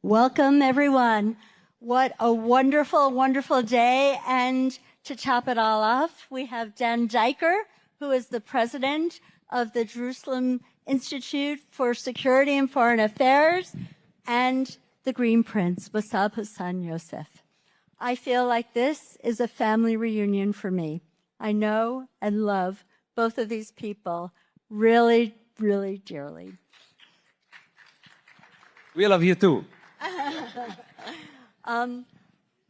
Welcome, everyone. What a wonderful, wonderful day. And to top it all off, we have Dan Diker, who is the president of the Jerusalem Institute for Security and Foreign Affairs, and the Green Prince, Mossab Hasan Yousef. I feel like this is a family reunion for me. I know and love both of these people really, really dearly. We love you too.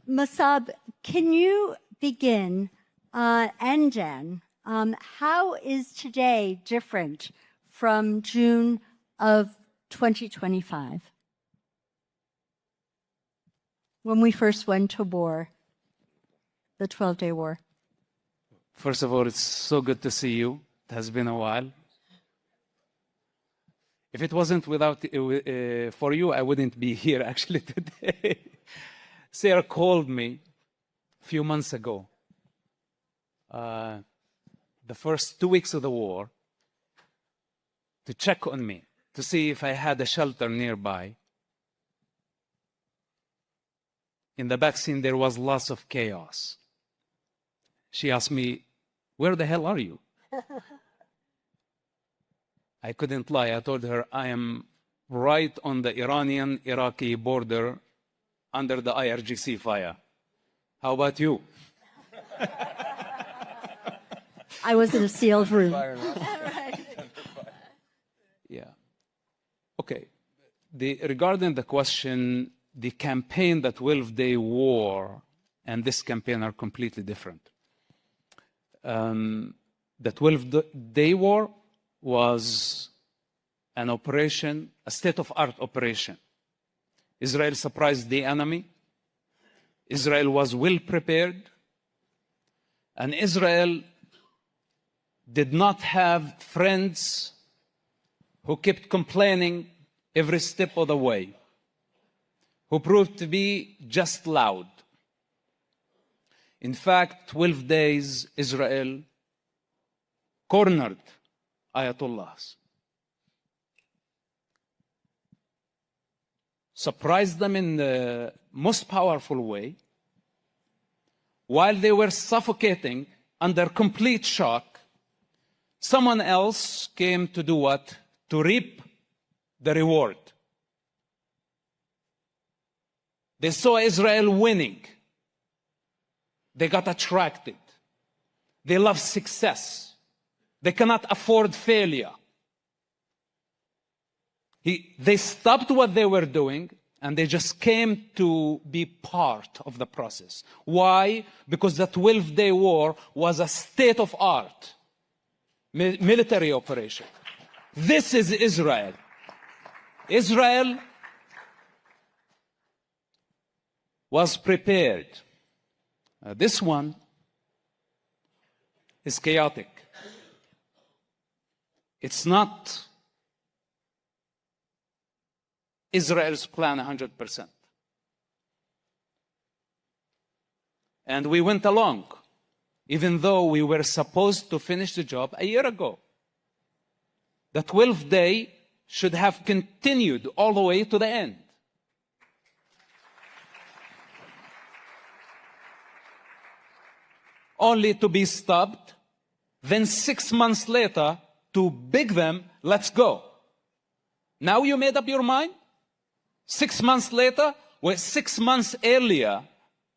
Mossab, can you begin, and Dan, how is today different from June of 2025? When we first went to war, the 12-day war. First of all, it's so good to see you. It has been a while. If it wasn't for you, I wouldn't be here actually today. Sarah called me a few months ago, the first 2 weeks of the war, to check on me, to see if I had a shelter nearby. In the back scene, there was lots of chaos. She asked me, "Where the hell are you?" I couldn't lie. I told her, I am right on the Iranian-Iraqi border under the IRGC fire. How about you? I was in a sealed room. Yeah. Okay. Regarding the question, the campaign, the 12-day war, and this campaign are completely different. The 12-day war was an operation, a state-of-art operation. Israel surprised the enemy. Israel was well prepared. And Israel did not have friends who kept complaining every step of the way, who proved to be just loud. In fact, 12 days, Israel cornered Ayatollahs, surprised them in the most powerful way. While they were suffocating under complete shock, someone else came to do what? To reap the reward. They saw Israel winning. They got attracted. They love success. They cannot afford failure. They stopped what they were doing and they just came to be part of the process. Why? Because the 12-day war was a state-of-art military operation. This is Israel. Israel was prepared. This one is chaotic. It's not Israel's plan 100%. And we went along, even though we were supposed to finish the job a year ago. The 12th day should have continued all the way to the end. Only to be stopped, then 6 months later, to beg them, let's go. Now you made up your mind? 6 months later, well, 6 months earlier,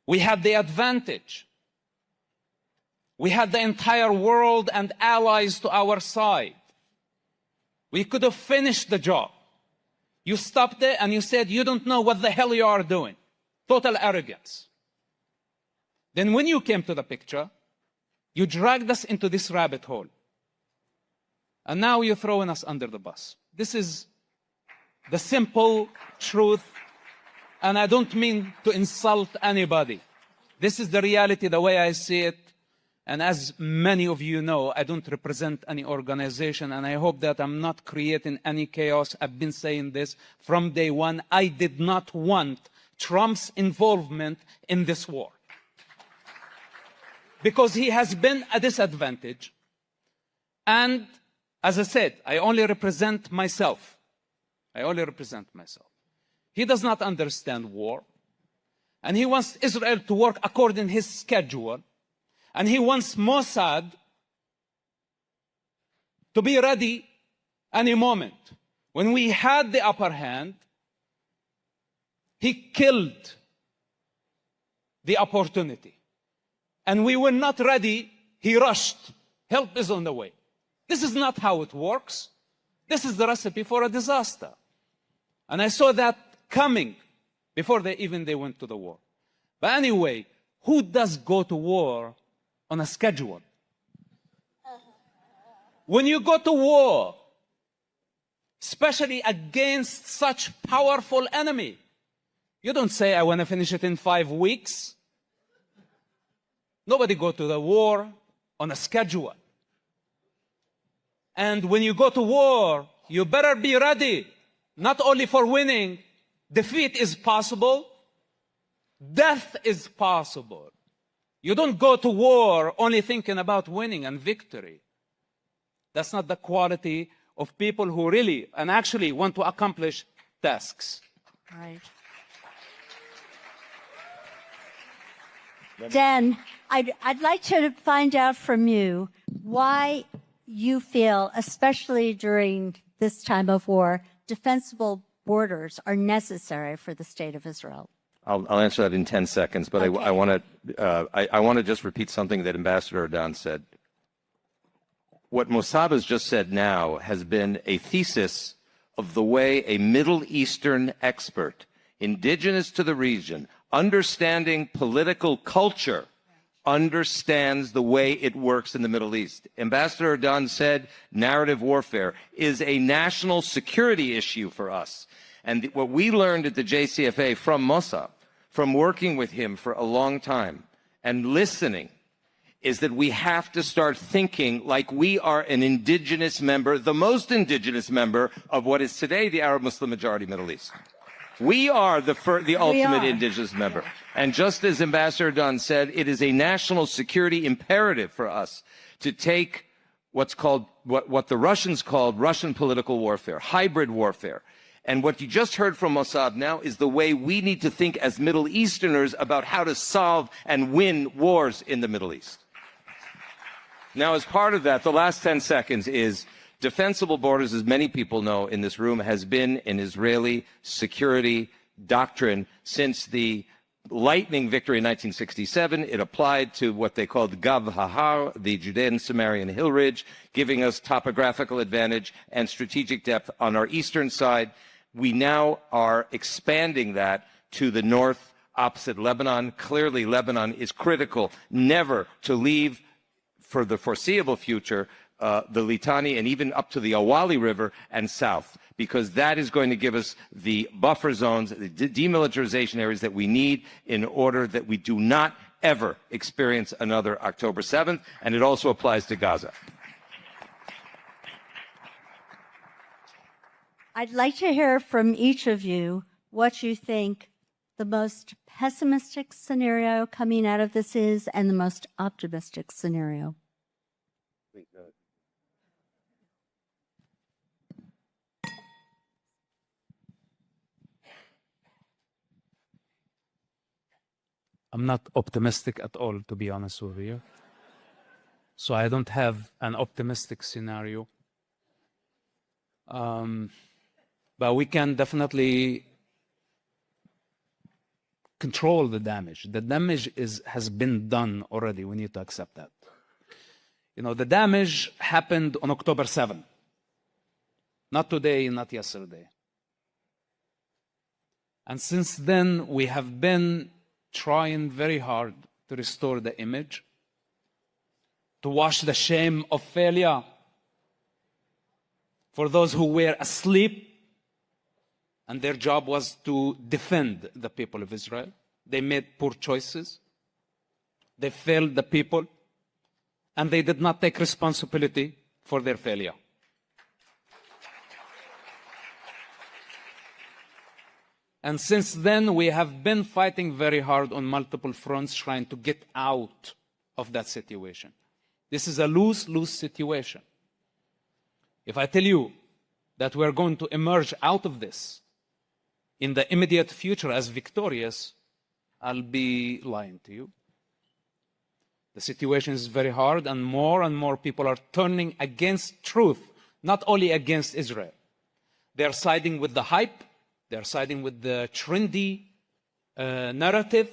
we had the advantage. We had the entire world and allies to our side. We could have finished the job. You stopped there and you said, you don't know what the hell you are doing. Total arrogance. Then when you came to the picture, you dragged us into this rabbit hole. And now you're throwing us under the bus. This is the simple truth. And I don't mean to insult anybody. This is the reality, the way I see it. And as many of you know, I don't represent any organization. And I hope that I'm not creating any chaos. I've been saying this from day one. I did not want Trump's involvement in this war. Because he has been a disadvantage. And as I said, I only represent myself. I only represent myself. He does not understand war. And he wants Israel to work according to his schedule. And he wants Mossad to be ready any moment. When we had the upper hand, he killed the opportunity. And we were not ready, he rushed. Help is on the way. This is not how it works. This is the recipe for a disaster. And I saw that coming before they went to the war. But anyway, who does go to war on a schedule? When you go to war, especially against such powerful enemy, you don't say, I want to finish it in 5 weeks. Nobody go to the war on a schedule. And when you go to war, you better be ready, not only for winning. Defeat is possible. Death is possible. You don't go to war only thinking about winning and victory. That's not the quality of people who really and actually want to accomplish tasks. Right. Dan, I'd like to find out from you why you feel, especially during this time of war, defensible borders are necessary for the state of Israel. I'll answer that in 10 seconds, but Okay. I want to just repeat something that Ambassador Ardan said. What Mossab has just said now has been a thesis of the way a Middle Eastern expert, indigenous to the region, understanding political culture, understands the way it works in the Middle East. Ambassador Ardan said narrative warfare is a national security issue for us. And what we learned at the JCFA from Mossab, from working with him for a long time and listening, is that we have to start thinking like we are an indigenous member, the most indigenous member of what is today the Arab Muslim majority Middle East. We are the ultimate indigenous member. And just as Ambassador Dunn said, it is a national security imperative for us to take what's called, what the Russians called Russian political warfare, hybrid warfare. And what you just heard from Mossab now is the way we need to think as Middle Easterners about how to solve and win wars in the Middle East. Now, as part of that, the last 10 seconds is defensible borders, as many people know in this room, has been an Israeli security doctrine since the lightning victory in 1967. It applied to what they called Gav Hahar, the Judean Samarian Hill Ridge, giving us topographical advantage and strategic depth on our eastern side. We now are expanding that to the north opposite Lebanon. Clearly, Lebanon is critical never to leave for the foreseeable future the Litani and even up to the Awali River and south, because that is going to give us the buffer zones, the demilitarization areas that we need in order that we do not ever experience another October 7th, and it also applies to Gaza. I'd like to hear from each of you what you think the most pessimistic scenario coming out of this is and the most optimistic scenario. I'm not optimistic at all, to be honest with you. So I don't have an optimistic scenario. But we can definitely control the damage. The damage has been done already. We need to accept that. You know, the damage happened on October 7th. Not today, not yesterday. And since then, we have been trying very hard to restore the image, to wash the shame of failure for those who were asleep and their job was to defend the people of Israel. They made poor choices. They failed the people, and they did not take responsibility for their failure. And since then, we have been fighting very hard on multiple fronts, trying to get out of that situation. This is a lose-lose situation. If I tell you that we're going to emerge out of this in the immediate future as victorious, I'll be lying to you. The situation is very hard, and more people are turning against truth, not only against Israel. They're siding with the hype, they're siding with the trendy narrative,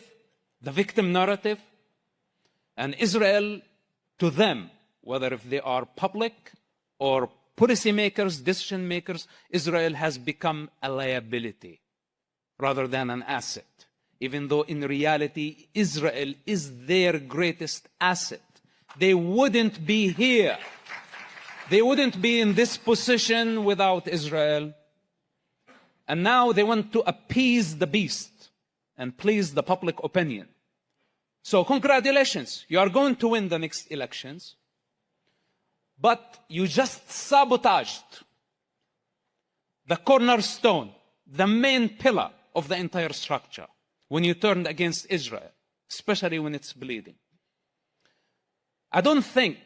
the victim narrative. And Israel, to them, whether if they are public or policymakers, decision makers, Israel has become a liability rather than an asset. Even though in reality, Israel is their greatest asset. They wouldn't be here. They wouldn't be in this position without Israel. And now they want to appease the beast and please the public opinion. So congratulations, you are going to win the next elections. But you just sabotaged the cornerstone, the main pillar of the entire structure, when you turned against Israel, especially when it's bleeding. I don't think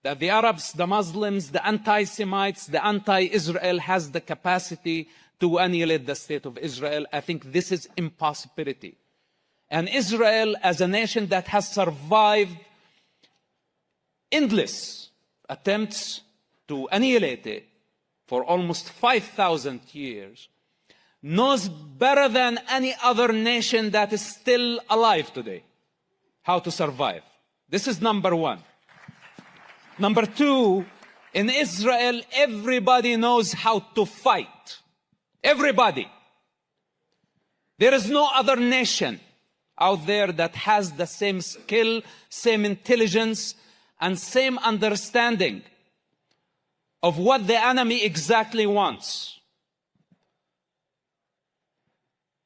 that the Arabs, the Muslims, the anti-Semites, the anti-Israel has the capacity to annihilate the state of Israel. I think this is impossibility. And Israel, as a nation that has survived endless attempts to annihilate it for almost 5,000 years, knows better than any other nation that is still alive today how to survive. This is number one. Number two, in Israel, everybody knows how to fight. Everybody. There is no other nation out there that has the same skill, same intelligence, and same understanding of what the enemy exactly wants.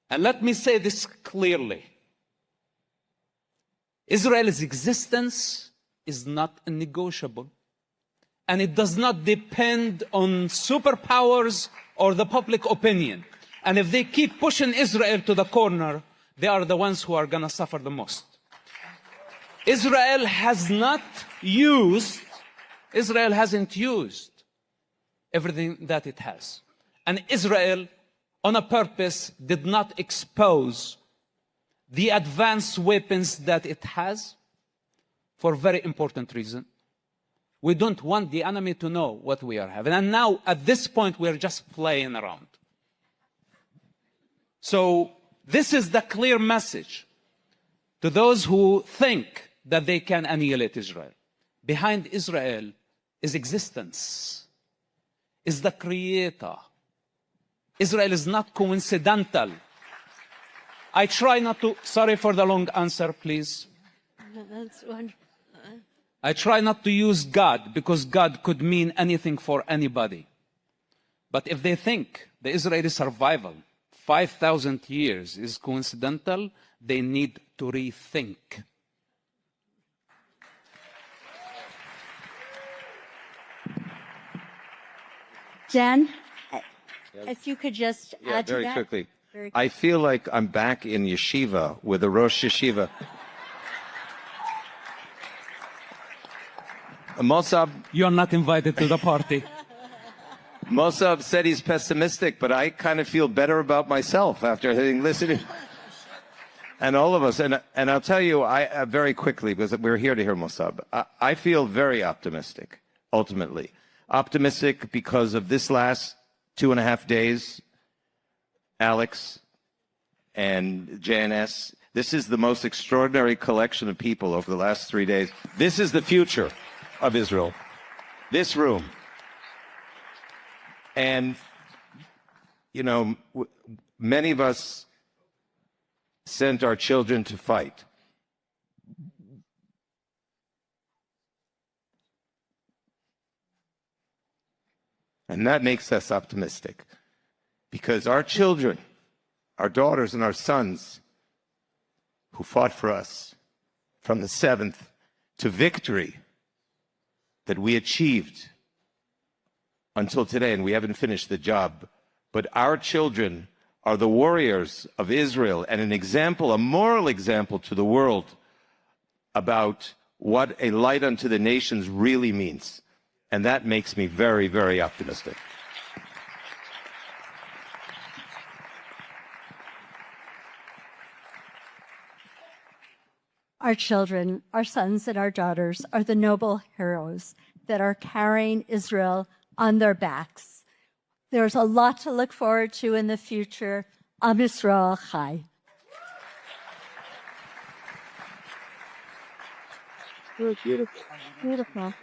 And let me say this clearly. Israel's existence is not negotiable. And it does not depend on superpowers or the public opinion. And if they keep pushing Israel to the corner, they are the ones who are going to suffer the most. Israel hasn't used everything that it has. And Israel, on a purpose, did not expose the advanced weapons that it has for a very important reason. We don't want the enemy to know what we are having. And now, at this point, we're just playing around. So, this is the clear message to those who think that they can annihilate Israel. Behind Israel is existence, is the creator. Israel is not coincidental. I try not to, sorry for the long answer, please. That's wonderful. I try not to use God because God could mean anything for anybody. But if they think the Israeli survival, 5,000 years, is coincidental, they need to rethink. Jen, if you could just add to very that. quickly. Very I feel like I'm back in yeshiva with a Rosh Yeshiva. Mossab, You're not invited to the party. Mossab said he's pessimistic, but I kind of feel better about myself after listening. And all of us, and I'll tell you, I very quickly, because we're here to hear Mossab, I feel very optimistic, ultimately. Optimistic because of this last 2.5 days, Alex and JNS. This is the most extraordinary collection of people over the last 3 days. This is the future of Israel. This room. And, you know, many of us sent our children to fight. And that makes us optimistic. Because our children, our daughters and our sons, who fought for us from the 7th to victory that we achieved until today, and we haven't finished the job, but our children are the warriors of Israel and an example, a moral example to the world about what a light unto the nations really means. And that makes me very, very optimistic. our children, our sons and our daughters are the noble heroes that are carrying Israel on their backs. There's a lot to look forward to in the future. Am Yisrael Chai. Beautiful. Beautiful.